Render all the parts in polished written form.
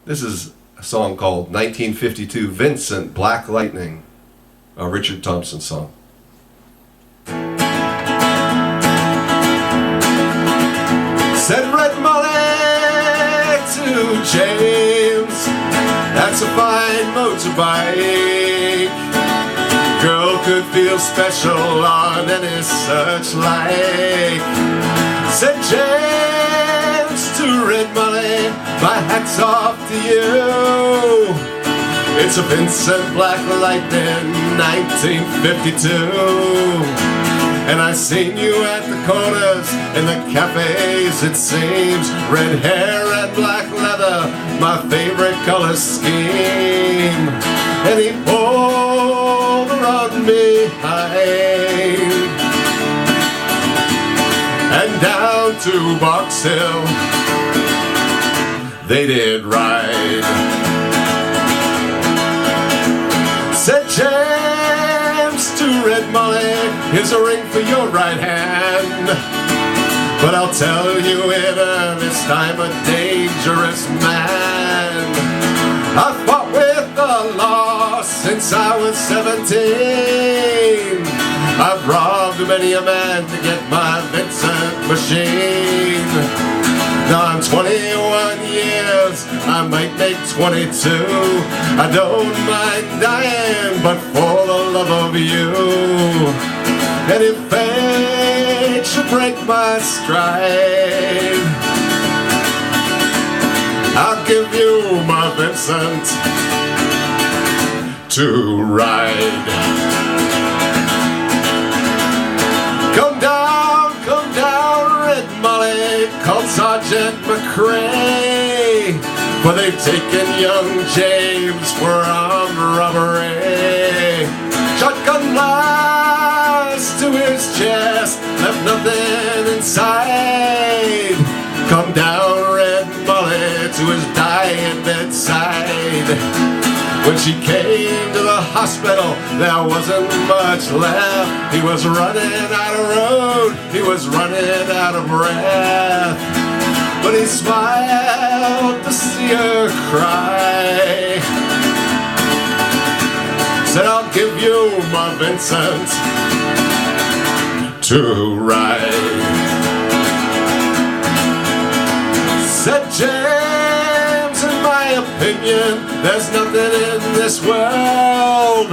This is a song called 1952 Vincent, Black Lightning, a Richard Thompson song. Said Red Molly to James, that's a fine motorbike. Girl could feel special on any searchlight. Said James to Red Molly, my hat's off to you. It's a Vincent Black Lightning 1952. And I seen you at the corners in the cafes, it seems. Red hair and black leather, my favorite color scheme. And he pulled her on behind and down to Box Hill they did ride. Said James to Red Molly, here's a ring for your right hand, but I'll tell you in earnest, I'm a dangerous man. I've fought with the law since I was 17. I've robbed many a man to get my Vincent machine. Now I'm 21 years, I might make 22. I don't mind dying, but for the love of you. And if fate should break my stride, I'll give you my Vincent to ride. Come down, Red Molly, called Sergeant McCrae, for they've taken young James for armed robbery. Shotgun blast to his chest, left nothing inside. Come down, Red Molly, to his dying bedside. When she came to the hospital, there wasn't much left. He was running out of road, he was running out of breath. But he smiled to see her cry. Said, I'll give you my Vincent to ride. Said James, in my opinion, there's nothing in this world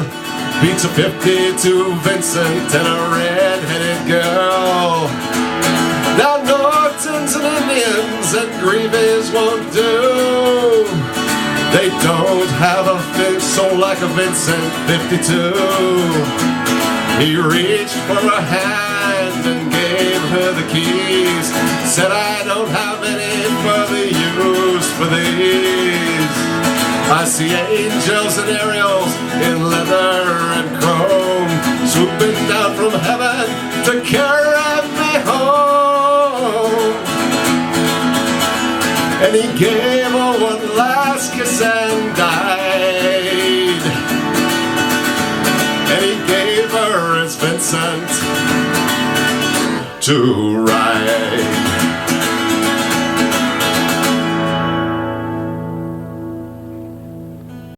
beats a 52 Vincent and a red-headed girl. Now Nortons and Indians and Greaves won't do. They don't have a soul like a Vincent 52. He reached for her hand and gave her the keys. Said, I don't have any further use for these. I see angels and Ariels in leather and chrome, swooping down from heaven to carry me home. And he gave her one last kiss and died. And he gave her his Vincent to ride.